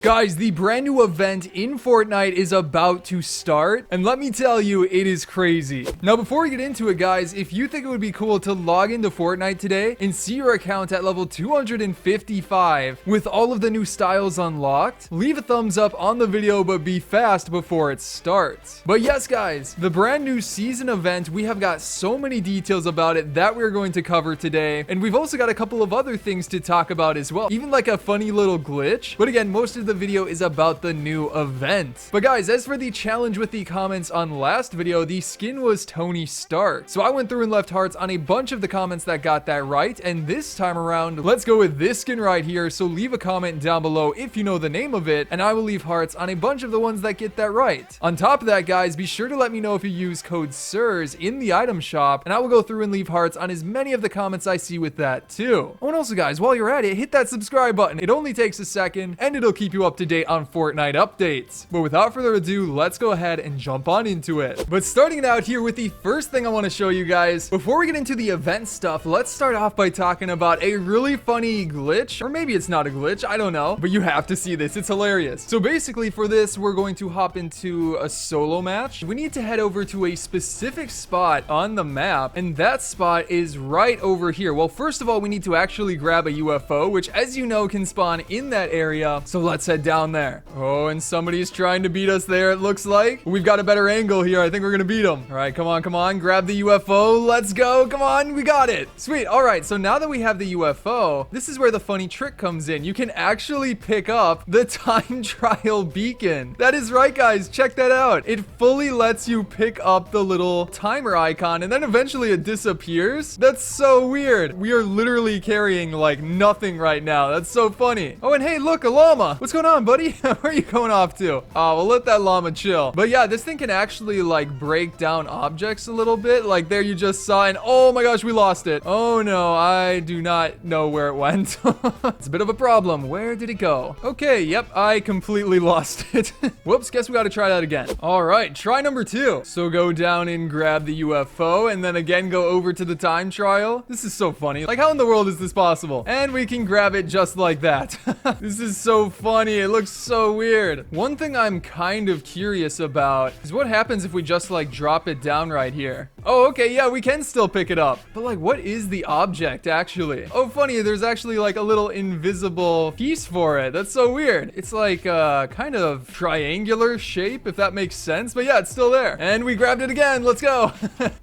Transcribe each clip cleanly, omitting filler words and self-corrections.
Guys, the brand new event in Fortnite is about to start, and let me tell you, it is crazy. Now, before we get into it, guys, if you think it would be cool to log into Fortnite today and see your account at level 255 with all of the new styles unlocked, leave a thumbs up on the video, but be fast before it starts. But yes, guys, the brand new season event, we have got so many details about it that we're going to cover today, and we've also got a couple of other things to talk about as well, even like a funny little glitch. But again, most of the video is about the new event. But guys, as for the challenge with the comments on last video, the skin was Tony Stark. So I went through and left hearts on a bunch of the comments that got that right, and this time around, let's go with this skin right here. So leave a comment down below if you know the name of it, and I will leave hearts on a bunch of the ones that get that right. On top of that, guys, be sure to let me know if you use code SIRS in the item shop, and I will go through and leave hearts on as many of the comments I see with that too. Oh, and also, guys, while you're at it, hit that subscribe button. It only takes a second, and it'll keep you up to date on Fortnite updates. But without further ado, let's go ahead and jump on into it. But starting it out here with the first thing I want to show you guys, before we get into the event stuff, let's start off by talking about a really funny glitch, or maybe it's not a glitch, I don't know, but you have to see this, it's hilarious. So basically for this, we're going to hop into a solo match. We need to head over to a specific spot on the map, and that spot is right over here. Well, first of all, we need to actually grab a UFO, which, as you know, can spawn in that area. So let's head down there. Oh, and somebody's trying to beat us there, it looks like. We've got a better angle here. I think we're gonna beat them. All right, come on, grab the UFO. Let's go. Come on, we got it. Sweet. All right, so now that we have the UFO, this is where the funny trick comes in. You can actually pick up the time trial beacon. That is right, guys. Check that out. It fully lets you pick up the little timer icon, and then eventually it disappears. That's so weird. We are literally carrying like nothing right now. That's so funny. Oh, and hey, look, a llama. What's going on, buddy? Where are you going off to? Oh, we'll let that llama chill. But yeah, this thing can actually like break down objects a little bit. Like there you just saw, and oh my gosh, we lost it. Oh no, I do not know where it went. It's a bit of a problem. Where did it go? Okay, yep, I completely lost it. Whoops, guess we got to try that again. All right, try number 2. So go down and grab the UFO, and then again go over to the time trial. This is so funny. Like, how in the world is this possible? And we can grab it just like that. This is so funny. It looks so weird. One thing I'm kind of curious about is what happens if we just like drop it down right here. Oh, okay, yeah, we can still pick it up. But like, what is the object actually? Oh, funny, there's actually like a little invisible piece for it. That's so weird. It's like kind of triangular shape, if that makes sense. But yeah, it's still there. And we grabbed it again. Let's go.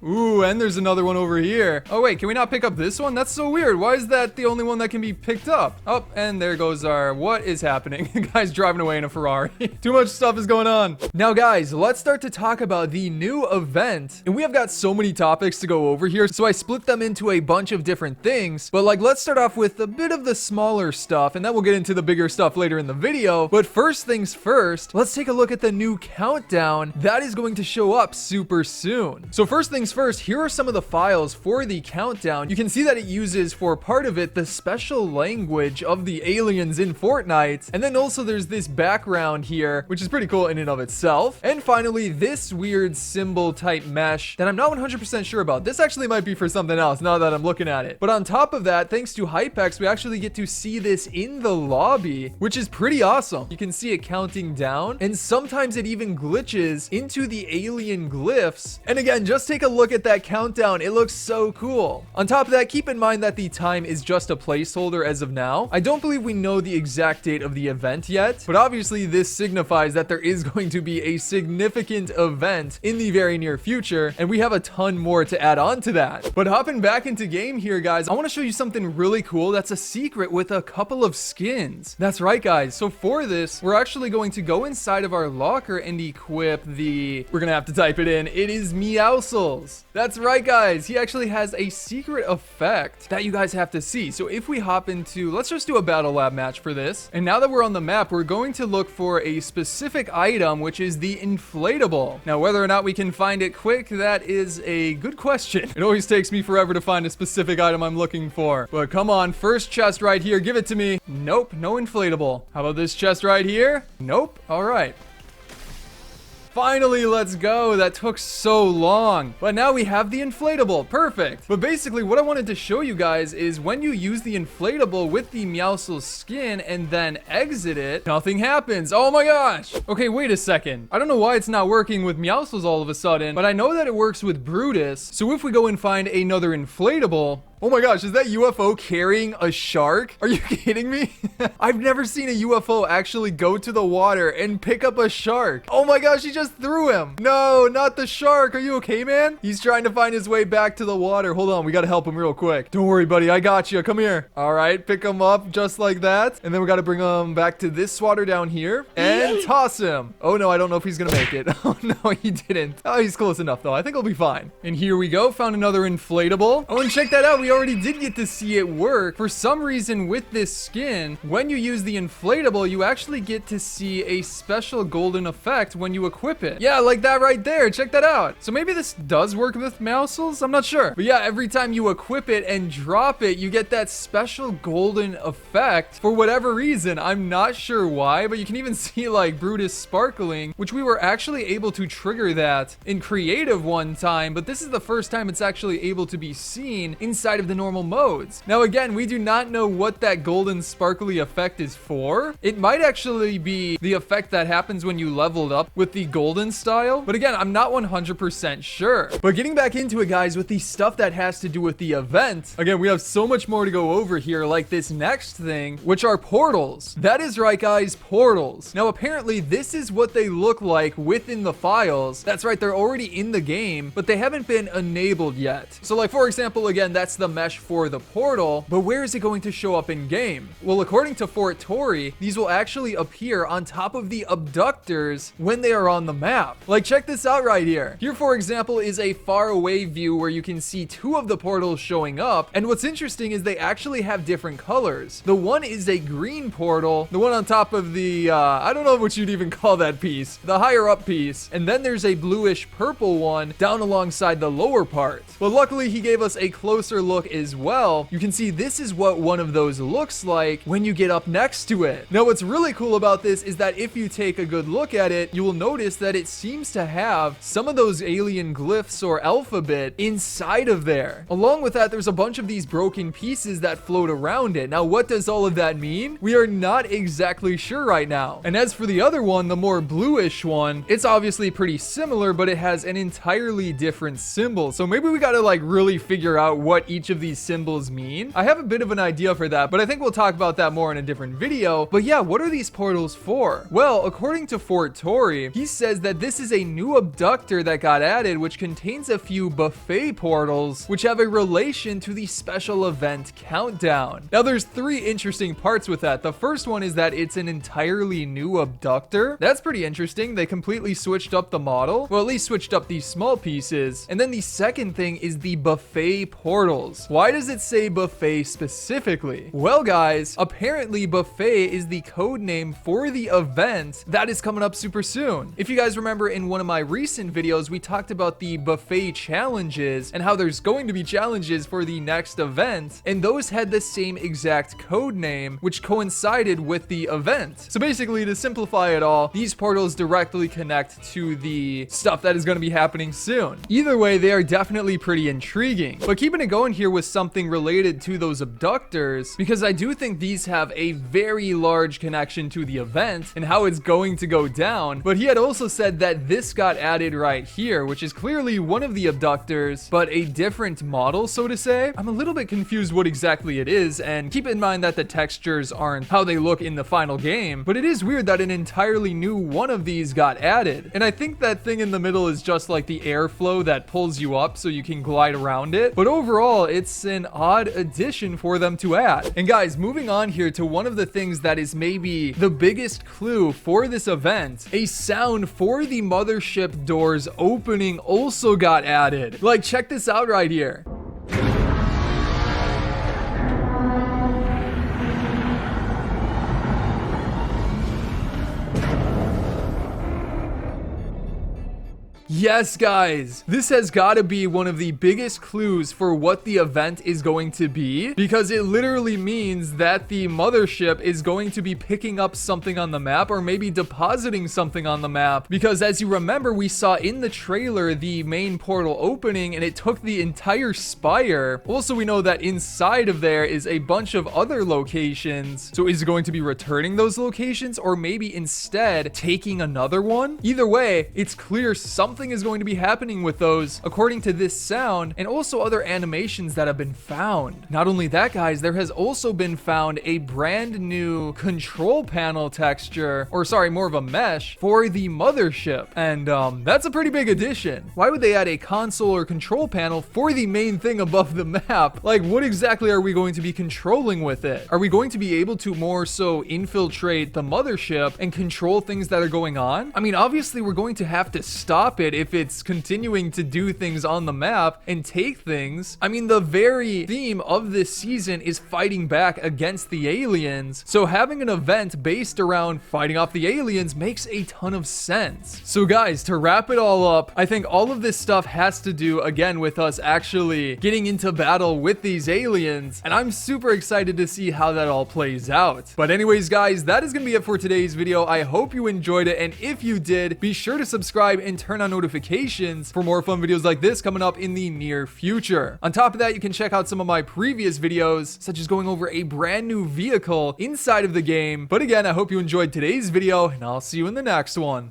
Ooh, and there's another one over here. Oh, wait, can we not pick up this one? That's so weird. Why is that the only one that can be picked up? Oh, and there goes our, what is happening? The guy's driving away in a Ferrari. Too much stuff is going on. Now, guys, let's start to talk about the new event. And we have got so many topics to go over here, so I split them into a bunch of different things. But like, let's start off with a bit of the smaller stuff, and then we'll get into the bigger stuff later in the video. But first things first, let's take a look at the new countdown that is going to show up super soon. So first things first, here are some of the files for the countdown. You can see that it uses, for part of it, the special language of the aliens in Fortnite. And then also there's this background here, which is pretty cool in and of itself. And finally, this weird symbol type mesh that I'm not 100% sure about. This actually might be for something else now that I'm looking at it. But on top of that, thanks to Hypex, we actually get to see this in the lobby, which is pretty awesome. You can see it counting down, and sometimes it even glitches into the alien glyphs. And again, just take a look at that countdown. It looks so cool. On top of that, keep in mind that the time is just a placeholder as of now. I don't believe we know the exact date of the event yet, but obviously this signifies that there is going to be a significant event in the very near future, and we have a ton more to add on to that. But hopping back into game here, guys, I want to show you something really cool that's a secret with a couple of skins. That's right, guys. So for this, we're actually going to go inside of our locker and equip the, we're gonna have to type it in, it is Meowscles. That's right, guys. He actually has a secret effect that you guys have to see. So if we hop into, let's just do a battle lab match for this. And now that we're on the map, we're going to look for a specific item, which is the inflatable. Now, whether or not we can find it quick, that is a good question. It always takes me forever to find a specific item I'm looking for. But come on, first chest right here, give it to me. Nope, no inflatable. How about this chest right here? Nope. All right. Finally, let's go. That took so long. But now we have the inflatable. Perfect. But basically, what I wanted to show you guys is when you use the inflatable with the Meowscles skin and then exit it, nothing happens. Oh my gosh. Okay, wait a second. I don't know why it's not working with Meowscles all of a sudden, but I know that it works with Brutus. So if we go and find another inflatable... Oh my gosh, is that UFO carrying a shark? Are you kidding me? I've never seen a UFO actually go to the water and pick up a shark. Oh my gosh, he just threw him. No, not the shark. Are you okay, man? He's trying to find his way back to the water. Hold on, we gotta help him real quick. Don't worry, buddy, I got you. Come here. All right, pick him up just like that. And then we gotta bring him back to this water down here and toss him. Oh no, I don't know if he's gonna make it. Oh no, he didn't. Oh, he's close enough though. I think he'll be fine. And here we go, found another inflatable. Oh, and check that out. We already did get to see it work. For some reason with this skin, when you use the inflatable, you actually get to see a special golden effect when you equip it. Yeah, like that right there. Check that out. So maybe this does work with Meowscles. I'm not sure. But yeah, every time you equip it and drop it, you get that special golden effect for whatever reason. I'm not sure why, but you can even see like Brutus sparkling, which we were actually able to trigger that in creative one time, but this is the first time it's actually able to be seen inside of the normal modes. Now again, we do not know what that golden sparkly effect is for. It might actually be the effect that happens when you leveled up with the golden style, but again, I'm not 100% sure. But getting back into it, guys, with the stuff that has to do with the event, again, we have so much more to go over here, like this next thing, which are portals. That is right, guys, portals. Now apparently this is what they look like within the files. That's right, they're already in the game, but they haven't been enabled yet. So like, for example, again, that's the mesh for the portal, but where is it going to show up in game? Well, according to Fortnite, these will actually appear on top of the abductors when they are on the map. Like, check this out right here. Here, for example, is a far away view where you can see two of the portals showing up, and what's interesting is they actually have different colors. The one is a green portal, the one on top of the, I don't know what you'd even call that piece, the higher up piece, and then there's a bluish purple one down alongside the lower part. But luckily, he gave us a closer look as well. You can see this is what one of those looks like when you get up next to it. Now, what's really cool about this is that if you take a good look at it, you will notice that it seems to have some of those alien glyphs or alphabet inside of there. Along with that, there's a bunch of these broken pieces that float around it. Now, what does all of that mean? We are not exactly sure right now. And as for the other one, the more bluish one, it's obviously pretty similar, but it has an entirely different symbol. So maybe we gotta like really figure out what each of these symbols mean. I have a bit of an idea for that, but I think we'll talk about that more in a different video. But yeah, what are these portals for? Well, according to Fortnite, he says that this is a new abductor that got added, which contains a few buffet portals, which have a relation to the special event countdown. Now, there's three interesting parts with that. The first one is that it's an entirely new abductor. That's pretty interesting. They completely switched up the model. Well, at least switched up these small pieces. And then the second thing is the buffet portals. Why does it say buffet specifically? Well, guys, apparently buffet is the code name for the event that is coming up super soon. If you guys remember, in one of my recent videos, we talked about the buffet challenges and how there's going to be challenges for the next event, and those had the same exact code name, which coincided with the event. So basically, to simplify it all, these portals directly connect to the stuff that is going to be happening soon. Either way, they are definitely pretty intriguing. But keeping it going here with something related to those abductors, because I do think these have a very large connection to the event and how it's going to go down. But he had also said that this got added right here, which is clearly one of the abductors, but a different model, so to say. I'm a little bit confused what exactly it is, and keep in mind that the textures aren't how they look in the final game, but it is weird that an entirely new one of these got added. And I think that thing in the middle is just like the airflow that pulls you up so you can glide around it. But overall, it's an odd addition for them to add. And guys, moving on here to one of the things that is maybe the biggest clue for this event, a sound for the mothership doors opening also got added. Like, check this out right here. Yes, guys, this has got to be one of the biggest clues for what the event is going to be, because it literally means that the mothership is going to be picking up something on the map, or maybe depositing something on the map, because as you remember, we saw in the trailer the main portal opening and it took the entire spire. Also, we know that inside of there is a bunch of other locations. So is it going to be returning those locations, or maybe instead taking another one? Either way, it's clear something is going to be happening with those according to this sound, and also other animations that have been found. Not only that, guys, there has also been found a brand new control panel texture, or sorry, more of a mesh for the mothership, and that's a pretty big addition. Why would they add a console or control panel for the main thing above the map? Like, what exactly are we going to be controlling with it? Are we going to be able to more so infiltrate the mothership and control things that are going on? I mean, obviously we're going to have to stop it if it's continuing to do things on the map and take things. I mean, the very theme of this season is fighting back against the aliens, so having an event based around fighting off the aliens makes a ton of sense. So guys, to wrap it all up, I think all of this stuff has to do again with us actually getting into battle with these aliens, and I'm super excited to see how that all plays out. But anyways, guys, that is gonna be it for today's video. I hope you enjoyed it, and if you did, be sure to subscribe and turn on notifications for more fun videos like this coming up in the near future. On top of that, you can check out some of my previous videos, such as going over a brand new vehicle inside of the game. But again, I hope you enjoyed today's video, and I'll see you in the next one.